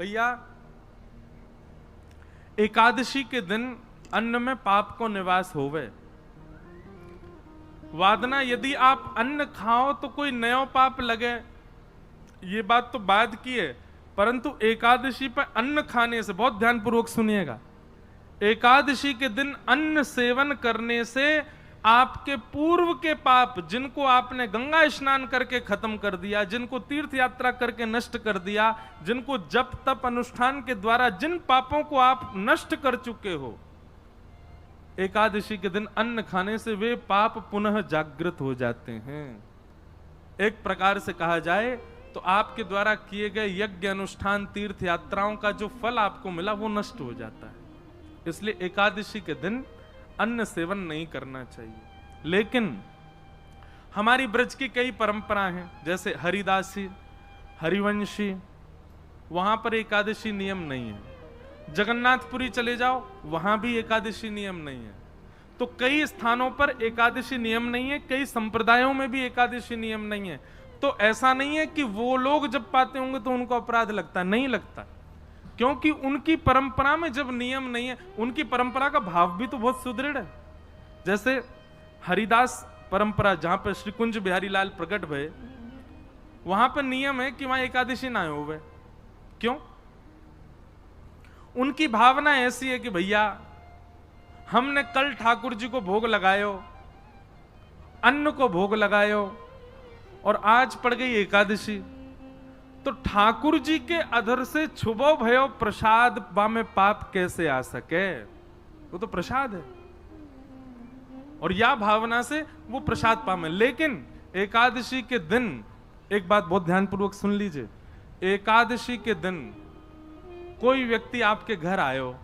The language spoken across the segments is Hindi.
भैया एकादशी के दिन अन्न में पाप को निवास होवे। वादना यदि आप अन्न खाओ तो कोई नयो पाप लगे, ये बात तो बाद की है, परंतु एकादशी पर अन्न खाने से, बहुत ध्यानपूर्वक सुनिएगा, एकादशी के दिन अन्न सेवन करने से आपके पूर्व के पाप, जिनको आपने गंगा स्नान करके खत्म कर दिया, जिनको तीर्थ यात्रा करके नष्ट कर दिया, जिनको जप तप अनुष्ठान के द्वारा जिन पापों को आप नष्ट कर चुके हो, एकादशी के दिन अन्न खाने से वे पाप पुनः जागृत हो जाते हैं। एक प्रकार से कहा जाए तो आपके द्वारा किए गए यज्ञ अनुष्ठान तीर्थ यात्राओं का जो फल आपको मिला वो नष्ट हो जाता है। इसलिए एकादशी के दिन अन्न सेवन नहीं करना चाहिए। लेकिन हमारी ब्रज की कई परंपराएं हैं, जैसे हरिदासी, हरिवंशी, वहां पर एकादशी नियम नहीं है। जगन्नाथपुरी चले जाओ, वहां भी एकादशी नियम नहीं है। तो कई स्थानों पर एकादशी नियम नहीं है, कई संप्रदायों में भी एकादशी नियम नहीं है। तो ऐसा नहीं है कि वो लोग जब पाते होंगे तो उनको अपराध लगता, नहीं लगता, क्योंकि उनकी परंपरा में जब नियम नहीं है, उनकी परंपरा का भाव भी तो बहुत सुदृढ़ है। जैसे हरिदास परंपरा, जहां पर श्री कुंज बिहारी लाल प्रकट भये, वहां पर नियम है कि वहां एकादशी ना होवे। क्यों? उनकी भावना ऐसी है कि भैया हमने कल ठाकुर जी को भोग लगायो, अन्न को भोग लगायो, और आज पड़ गई एकादशी, तो ठाकुर जी के अधर से छुबो भयो प्रसाद बामे पाप कैसे आ सके? वो तो प्रसाद है, और या भावना से वो प्रसाद पामे। लेकिन एकादशी के दिन एक बात बहुत ध्यानपूर्वक सुन लीजिए, एकादशी के दिन कोई व्यक्ति आपके घर आयो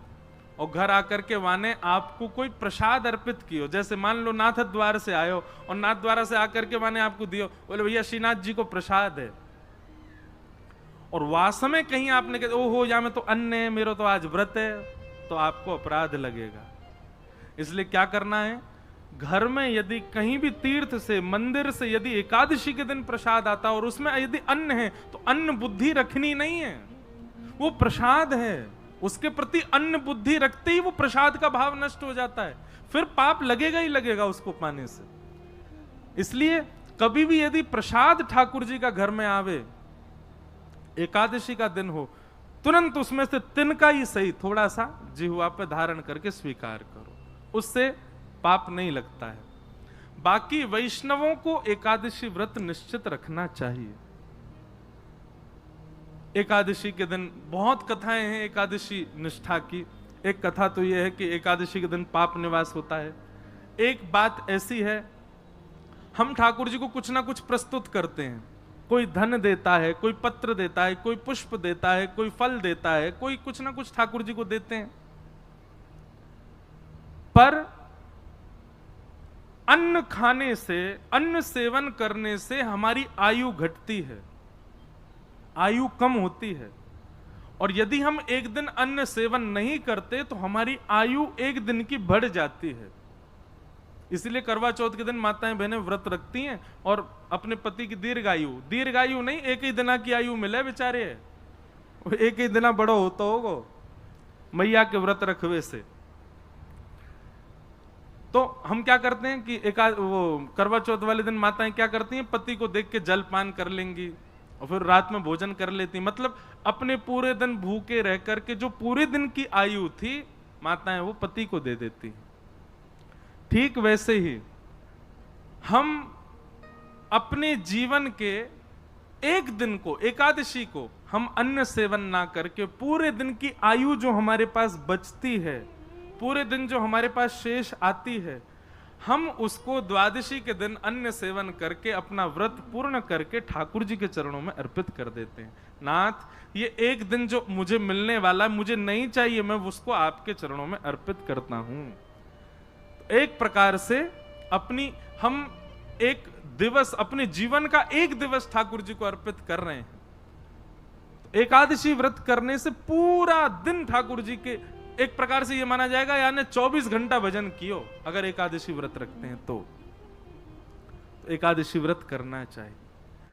और घर आकर के वाने आपको कोई प्रसाद अर्पित कियो, जैसे मान लो नाथ द्वार से आयो और नाथ द्वारा से आकर के वाने आपको दियो, बोले भैया श्रीनाथ जी को प्रसाद है, और वास्तव में कहीं आपने कहा ओहो या में तो अन्न है, मेरा तो आज व्रत है, तो आपको अपराध लगेगा। इसलिए क्या करना है, घर में यदि कहीं भी तीर्थ से, मंदिर से यदि एकादशी के दिन प्रसाद आता और उसमें यदि अन्न है, तो अन्न बुद्धि रखनी नहीं है, वो प्रसाद है। उसके प्रति अन्न बुद्धि रखते ही वो प्रसाद का भाव नष्ट हो जाता है, फिर पाप लगेगा ही लगेगा उसको पाने से। इसलिए कभी भी यदि प्रसाद ठाकुर जी का घर में आवे, एकादशी का दिन हो, तुरंत उसमें से तिनका ही सही थोड़ा सा जिह्वा पे धारण करके स्वीकार करो, उससे पाप नहीं लगता है। बाकी वैष्णवों को एकादशी व्रत निश्चित रखना चाहिए। एकादशी के दिन बहुत कथाएं हैं एकादशी निष्ठा की। एक कथा तो यह है कि एकादशी के दिन पाप निवास होता है। एक बात ऐसी है, हम ठाकुर जी को कुछ ना कुछ प्रस्तुत करते हैं, कोई धन देता है, कोई पत्र देता है, कोई पुष्प देता है, कोई फल देता है, कोई कुछ ना कुछ ठाकुर जी को देते हैं, पर अन्न खाने से, अन्न सेवन करने से हमारी आयु घटती है, आयु कम होती है। और यदि हम एक दिन अन्न सेवन नहीं करते तो हमारी आयु एक दिन की बढ़ जाती है। इसलिए करवा चौथ के दिन माताएं बहनें व्रत रखती हैं और अपने पति की दीर्घायु नहीं, एक ही दिना की आयु मिले बेचारे, एक ही दिना बड़ो होता होगा मैया के व्रत रखवे से। तो हम क्या करते हैं कि वो करवा चौथ वाले दिन माताएं क्या करती हैं, पति को देख के जलपान कर लेंगी और फिर रात में भोजन कर लेती, मतलब अपने पूरे दिन भूखे रह करके जो पूरे दिन की आयु थी माताएं वो पति को दे देती। ठीक वैसे ही हम अपने जीवन के एक दिन को, एकादशी को, हम अन्न सेवन ना करके पूरे दिन की आयु जो हमारे पास बचती है, पूरे दिन जो हमारे पास शेष आती है, हम उसको द्वादशी के दिन अन्न सेवन करके अपना व्रत पूर्ण करके ठाकुर जी के चरणों में अर्पित कर देते हैं। नाथ, ये एक दिन जो मुझे मिलने वाला मुझे नहीं चाहिए, मैं उसको आपके चरणों में अर्पित करता हूं। एक प्रकार से हम एक दिवस, अपने जीवन का एक दिवस ठाकुर जी को अर्पित कर रहे हैं। एकादशी व्रत करने से पूरा दिन ठाकुर जी के, एक प्रकार से यह माना जाएगा यानी 24 घंटा भजन कियो, अगर एकादशी व्रत रखते हैं तो एकादशी व्रत करना चाहिए।